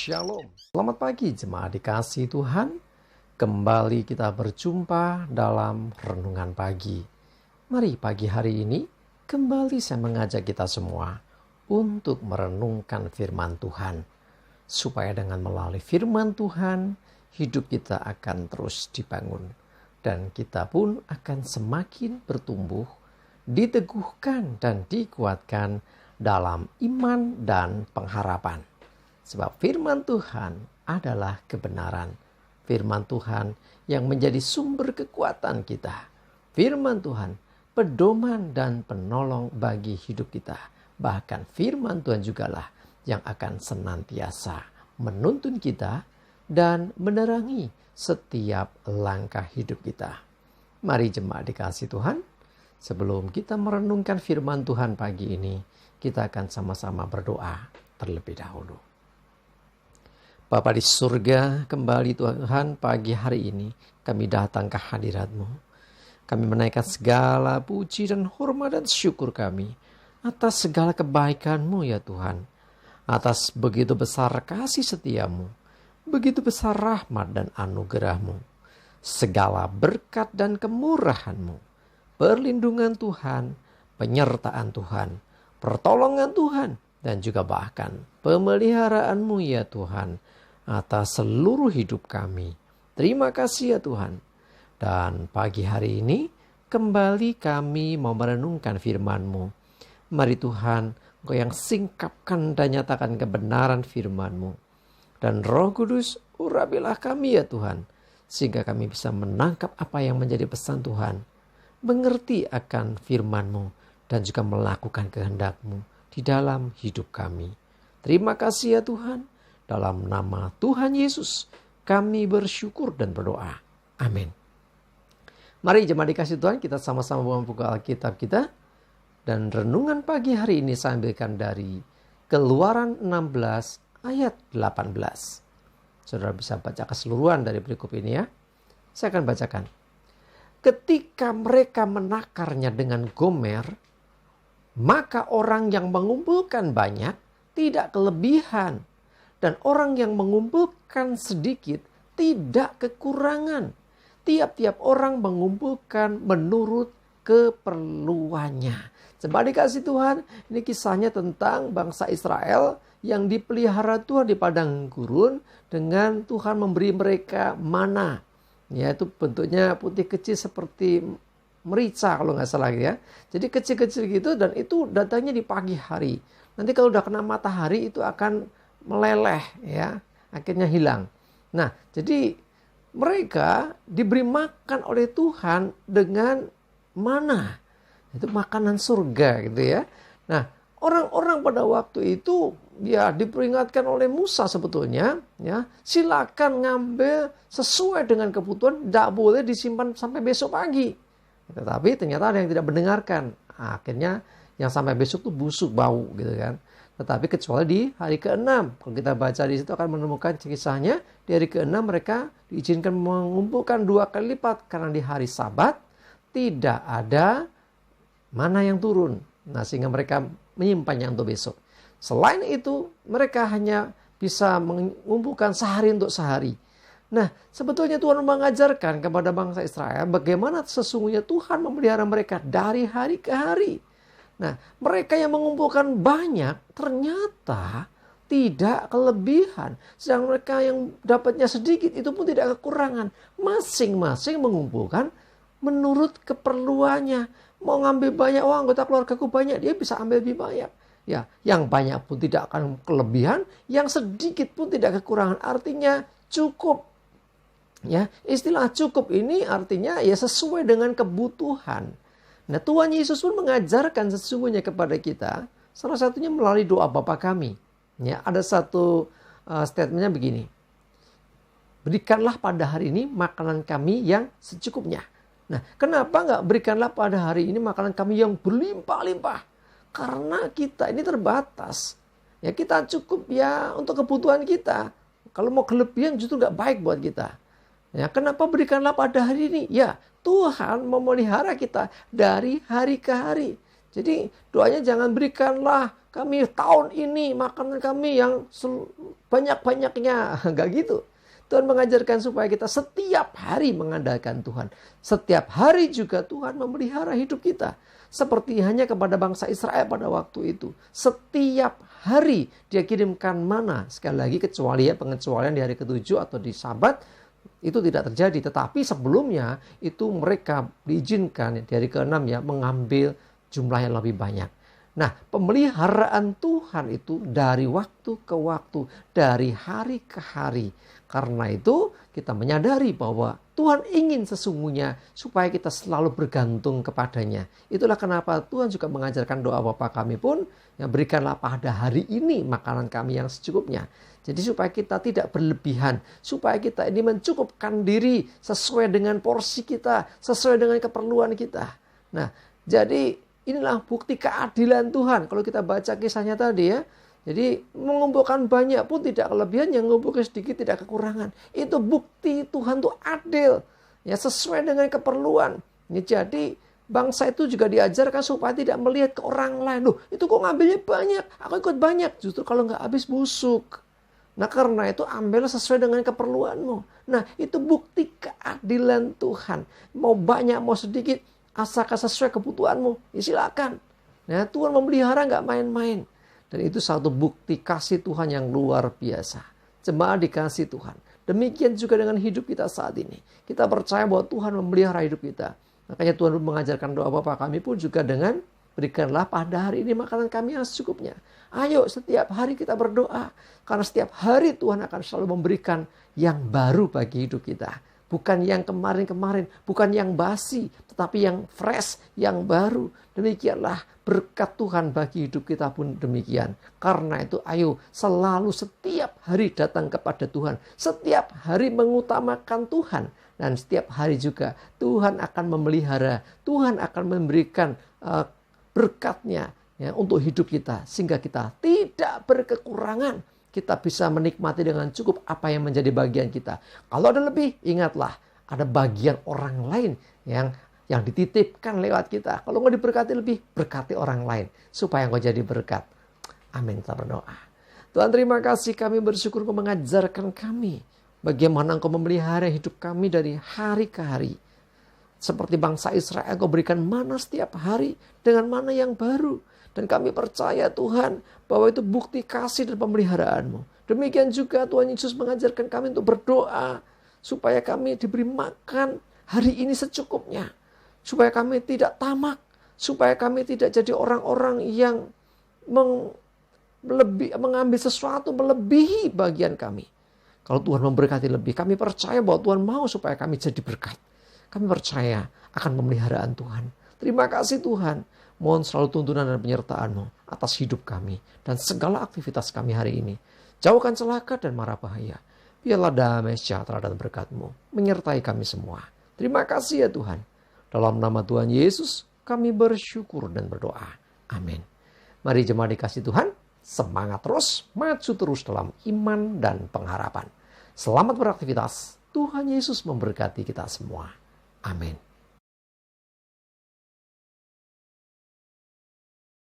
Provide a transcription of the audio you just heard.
Shalom. Selamat pagi jemaat dikasih Tuhan. Kembali kita berjumpa dalam renungan pagi. Mari pagi hari ini kembali saya mengajak kita semua untuk merenungkan firman Tuhan. Supaya dengan melalui firman Tuhan, hidup kita akan terus dibangun. Dan kita pun akan semakin bertumbuh, diteguhkan dan dikuatkan dalam iman dan pengharapan. Sebab firman Tuhan adalah kebenaran. Firman Tuhan yang menjadi sumber kekuatan kita. Firman Tuhan pedoman dan penolong bagi hidup kita. Bahkan firman Tuhan jugalah yang akan senantiasa menuntun kita dan menerangi setiap langkah hidup kita. Mari jemaat dikasih Tuhan, sebelum kita merenungkan firman Tuhan pagi ini, kita akan sama-sama berdoa terlebih dahulu. Bapa di surga, kembali Tuhan pagi hari ini kami datang ke hadirat-Mu. Kami menaikkan segala puji dan hormat dan syukur kami atas segala kebaikan-Mu ya Tuhan. Atas begitu besar kasih setia-Mu, begitu besar rahmat dan anugerah-Mu. Segala berkat dan kemurahan-Mu, perlindungan Tuhan, penyertaan Tuhan, pertolongan Tuhan, dan juga bahkan pemeliharaan-Mu ya Tuhan atas seluruh hidup kami. Terima kasih ya Tuhan. Dan pagi hari ini kembali kami mau merenungkan firman-Mu. Mari Tuhan, Engkau yang singkapkan dan nyatakan kebenaran firman-Mu. Dan Roh Kudus, urapilah kami ya Tuhan, sehingga kami bisa menangkap apa yang menjadi pesan Tuhan, mengerti akan firman-Mu, dan juga melakukan kehendak-Mu di dalam hidup kami. Terima kasih ya Tuhan. Dalam nama Tuhan Yesus kami bersyukur dan berdoa. Amin. Mari jemaat dikasih Tuhan, kita sama-sama membuka Alkitab kita. Dan renungan pagi hari ini saya ambilkan dari Keluaran 16 ayat 18. Saudara bisa baca keseluruhan dari berikut ini ya. Saya akan bacakan. Ketika mereka menakarnya dengan Gomer, maka orang yang mengumpulkan banyak tidak kelebihan. Dan orang yang mengumpulkan sedikit tidak kekurangan. Tiap-tiap orang mengumpulkan menurut keperluannya. Sebab dikasih Tuhan, ini kisahnya tentang bangsa Israel yang dipelihara Tuhan di padang gurun dengan Tuhan memberi mereka mana. Yaitu bentuknya putih kecil seperti merica kalau nggak salah ya. Jadi kecil-kecil gitu dan itu datangnya di pagi hari. Nanti kalau udah kena matahari itu akan meleleh ya, akhirnya hilang. Nah, jadi mereka diberi makan oleh Tuhan dengan mana? Itu makanan surga gitu ya. Nah, orang-orang pada waktu itu ya diperingatkan oleh Musa sebetulnya ya, silakan ngambil sesuai dengan kebutuhan, tidak boleh disimpan sampai besok pagi. Tetapi ternyata ada yang tidak mendengarkan. Akhirnya yang sampai besok tuh busuk, bau gitu kan. Tetapi kecuali di hari ke-6. Kalau kita baca di situ akan menemukan kisahnya. Di hari ke-6 mereka diizinkan mengumpulkan 2 kali lipat. Karena di hari Sabat tidak ada mana yang turun. Nah, sehingga mereka menyimpannya untuk besok. Selain itu mereka hanya bisa mengumpulkan sehari untuk sehari. Nah, sebetulnya Tuhan mengajarkan kepada bangsa Israel bagaimana sesungguhnya Tuhan memelihara mereka dari hari ke hari. Nah, mereka yang mengumpulkan banyak ternyata tidak kelebihan. Sedang mereka yang dapatnya sedikit itu pun tidak kekurangan. Masing-masing mengumpulkan menurut keperluannya. Mau ngambil banyak, anggota keluargaku banyak, dia bisa ambil lebih banyak. Ya, yang banyak pun tidak akan kelebihan, yang sedikit pun tidak kekurangan. Artinya cukup. Ya, istilah cukup ini artinya ya sesuai dengan kebutuhan. Nah, Tuhan Yesus pun mengajarkan sesungguhnya kepada kita, salah satunya melalui doa Bapa kami. Ya, ada satu statementnya begini. Berikanlah pada hari ini makanan kami yang secukupnya. Nah, kenapa nggak berikanlah pada hari ini makanan kami yang berlimpah-limpah? Karena kita ini terbatas. Ya, kita cukup ya untuk kebutuhan kita. Kalau mau kelebihan justru nggak baik buat kita. Ya, kenapa berikanlah pada hari ini? Ya, Tuhan memelihara kita dari hari ke hari. Jadi doanya jangan berikanlah kami tahun ini makanan kami yang banyak-banyaknya. Enggak gitu. Tuhan mengajarkan supaya kita setiap hari mengandalkan Tuhan. Setiap hari juga Tuhan memelihara hidup kita. Seperti hanya kepada bangsa Israel pada waktu itu. Setiap hari dia kirimkan mana. Sekali lagi kecuali pengecualian di hari ke-7 atau di Sabat. Itu tidak terjadi. Tetapi sebelumnya itu mereka diizinkan di hari ke-6 ya mengambil jumlah yang lebih banyak. Nah, pemeliharaan Tuhan itu dari waktu ke waktu, dari hari ke hari. Karena itu kita menyadari bahwa Tuhan ingin sesungguhnya supaya kita selalu bergantung kepadanya. Itulah kenapa Tuhan juga mengajarkan doa Bapa kami pun, yang berikanlah pada hari ini makanan kami yang secukupnya. Jadi supaya kita tidak berlebihan, supaya kita ini mencukupkan diri sesuai dengan porsi kita, sesuai dengan keperluan kita. Nah, jadi inilah bukti keadilan Tuhan. Kalau kita baca kisahnya tadi ya. Jadi mengumpulkan banyak pun tidak kelebihan, yang mengumpulkan sedikit tidak kekurangan. Itu bukti Tuhan tuh adil. Ya sesuai dengan keperluan. Ya, jadi bangsa itu juga diajarkan supaya tidak melihat ke orang lain. Loh itu kok ngambilnya banyak, aku ikut banyak. Justru kalau nggak habis busuk. Nah karena itu ambillah sesuai dengan keperluanmu. Nah itu bukti keadilan Tuhan. Mau banyak mau sedikit, asalkan sesuai kebutuhanmu, ya silakan. Nah, Tuhan memelihara nggak main-main. Dan itu satu bukti kasih Tuhan yang luar biasa. Jemaat dikasih Tuhan. Demikian juga dengan hidup kita saat ini. Kita percaya bahwa Tuhan memelihara hidup kita. Makanya Tuhan mengajarkan doa Bapa kami pun juga dengan berikanlah pada hari ini makanan kami yang secukupnya. Ayo setiap hari kita berdoa. Karena setiap hari Tuhan akan selalu memberikan yang baru bagi hidup kita. Bukan yang kemarin-kemarin, bukan yang basi, tetapi yang fresh, yang baru. Demikianlah berkat Tuhan bagi hidup kita pun demikian. Karena itu ayo selalu setiap hari datang kepada Tuhan. Setiap hari mengutamakan Tuhan. Dan setiap hari juga Tuhan akan memelihara. Tuhan akan memberikan berkatnya ya, untuk hidup kita. Sehingga kita tidak berkekurangan. Kita bisa menikmati dengan cukup apa yang menjadi bagian kita. Kalau ada lebih, ingatlah ada bagian orang lain yang dititipkan lewat kita. Kalau nggak diberkati lebih, berkati orang lain supaya engkau jadi berkat. Amin. Kita berdoa. Tuhan terima kasih, kami bersyukur Engkau mengajarkan kami bagaimana Engkau memelihara hidup kami dari hari ke hari. Seperti bangsa Israel, Engkau berikan mana setiap hari dengan mana yang baru. Dan kami percaya Tuhan bahwa itu bukti kasih dan pemeliharaan-Mu. Demikian juga Tuhan Yesus mengajarkan kami untuk berdoa supaya kami diberi makan hari ini secukupnya. Supaya kami tidak tamak. Supaya kami tidak jadi orang-orang yang mengambil sesuatu melebihi bagian kami. Kalau Tuhan memberkati lebih, kami percaya bahwa Tuhan mau supaya kami jadi berkat. Kami percaya akan pemeliharaan Tuhan. Terima kasih Tuhan. Mohon selalu tuntunan dan penyertaan-Mu atas hidup kami dan segala aktivitas kami hari ini. Jauhkan celaka dan mara bahaya. Biarlah damai sejahtera dan berkat-Mu menyertai kami semua. Terima kasih ya Tuhan. Dalam nama Tuhan Yesus kami bersyukur dan berdoa. Amin. Mari jemaat dikasih Tuhan, semangat terus, maju terus dalam iman dan pengharapan. Selamat beraktivitas. Tuhan Yesus memberkati kita semua. Amin.